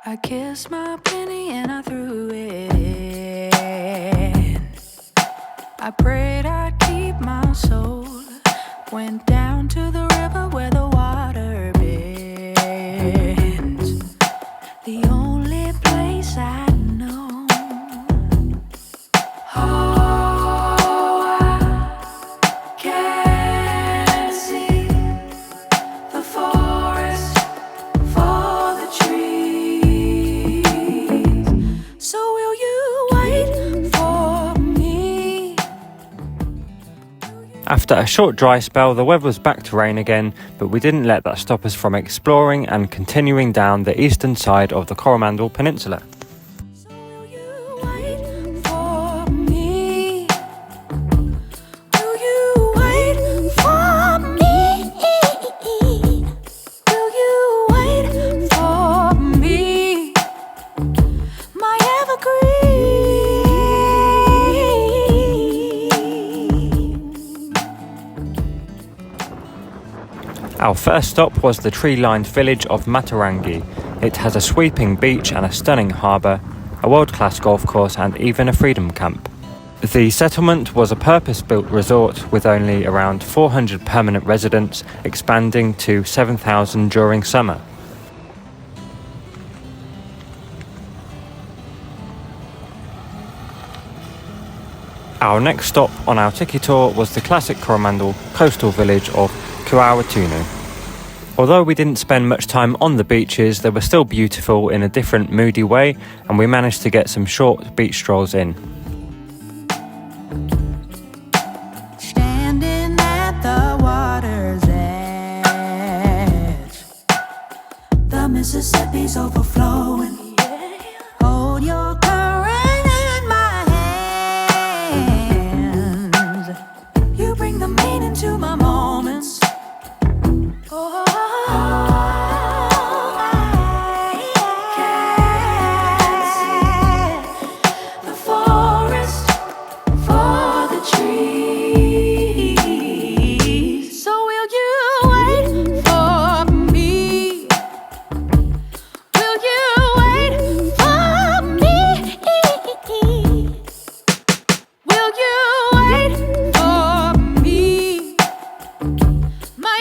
I kissed my penny and I threw it in. I prayed I'd keep my soul. Went down to the river where the water bends. The only place I know. Oh, I can see the forest for the trees. So will you wait for me? After a short dry spell, the weather was back to rain again, but we didn't let that stop us from exploring and continuing down the eastern side of the Coromandel Peninsula. So will you wait for me? Will you wait for me? Will you wait for me? My evergreen. Our first stop was the tree-lined village of Matarangi. It has a sweeping beach and a stunning harbour, a world-class golf course and even a freedom camp. The settlement was a purpose-built resort with only around 400 permanent residents, expanding to 7,000 during summer. Our next stop on our tiki tour was the classic Coromandel coastal village of Kuaotunu. Although we didn't spend much time on the beaches, they were still beautiful in a different moody way, and we managed to get some short beach strolls in. Standing at the water's edge, the Mississippi's overflowing. Hold your current in my hands. You bring the meaning to my moments. Oh, I can see the forest for the trees. So will you wait for me? Will you wait for me? Will you wait for me? My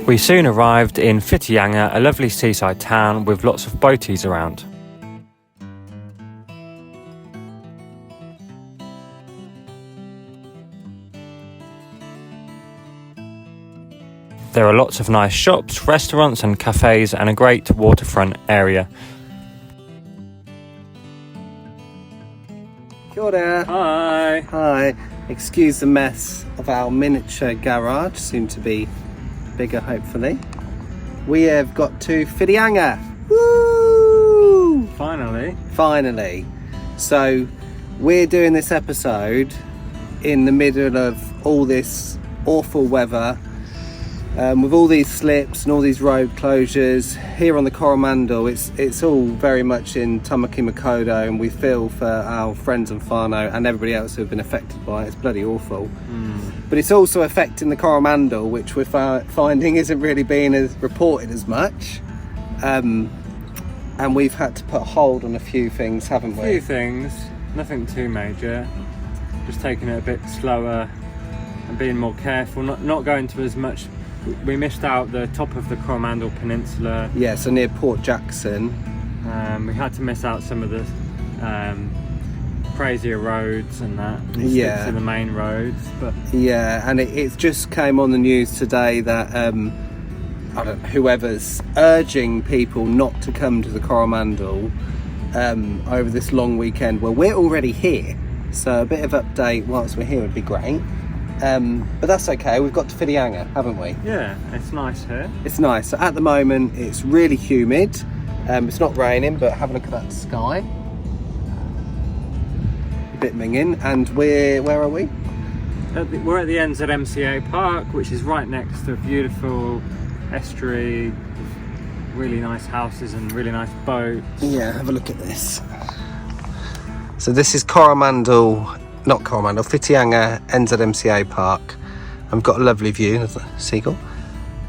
We soon arrived in Whitianga, a lovely seaside town with lots of boaties around. There are lots of nice shops, restaurants and cafes and a great waterfront area. Kia ora. Hi! Hi. Excuse the mess of our miniature garage, soon to be bigger hopefully. We have got to Whitianga. Woo! Finally. So we're doing this episode in the middle of all this awful weather, with all these slips and all these road closures here on the Coromandel. It's all very much in Tamaki Makaurau, and we feel for our friends and whānau and everybody else who have been affected by it. It's bloody awful. But it's also affecting the Coromandel, which we're finding isn't really being as reported as much. And we've had to put a hold on a few things, haven't we? A few things, nothing too major. Just taking it a bit slower and being more careful, not going to as much. We missed out the top of the Coromandel Peninsula. Yeah, so near Port Jackson. We had to miss out some of the crazier roads and that. Yeah. To the main roads, but yeah, and it just came on the news today that I don't know, whoever's urging people not to come to the Coromandel over this long weekend. Well, we're already here, so a bit of update whilst we're here would be great. But that's okay, we've got to Whitianga, haven't we? yeah, it's nice here. It's nice. So at the moment it's really humid. It's not raining, but have a look at that sky. A bit minging. And where are we? we're at the NZMCA Park, which is right next to a beautiful estuary with really nice houses and really nice boats. Yeah, have a look at this. So this is Whitianga NZMCA Park. I've got a lovely view. There's a seagull.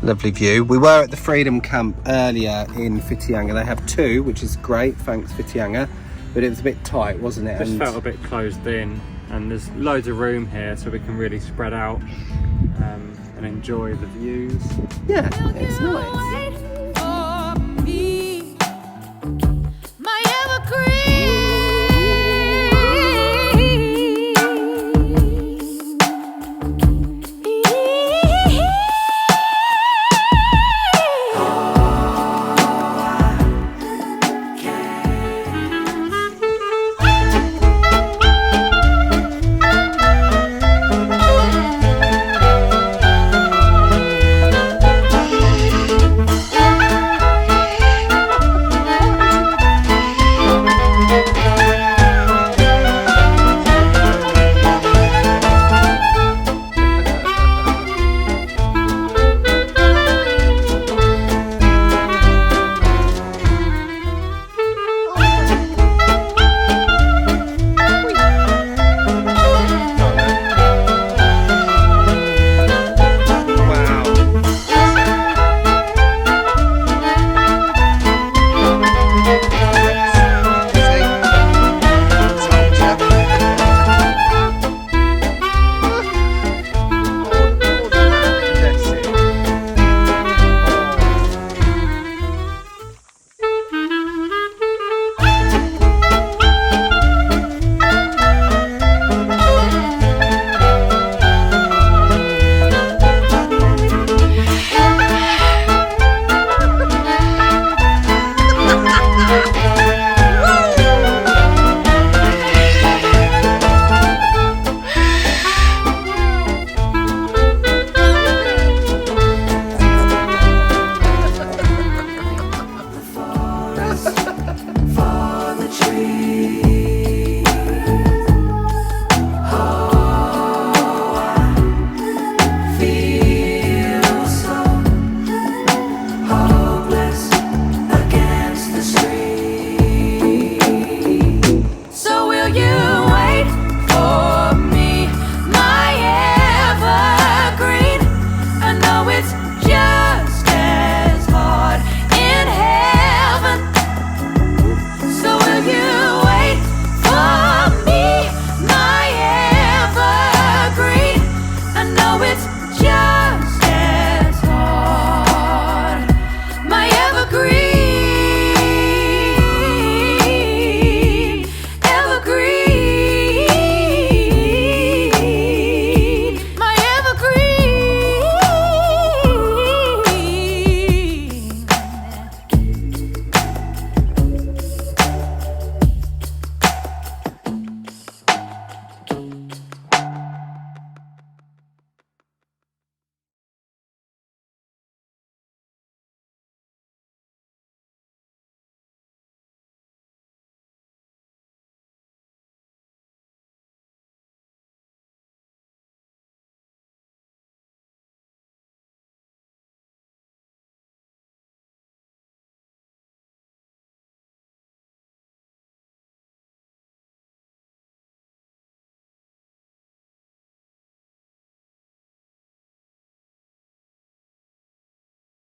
Lovely view. We were at the Freedom Camp earlier in Whitianga. They have two, which is great. Thanks, Whitianga. But it was a bit tight, wasn't it? Just felt a bit closed in, and there's loads of room here, so we can really spread out and enjoy the views. Yeah, it's nice.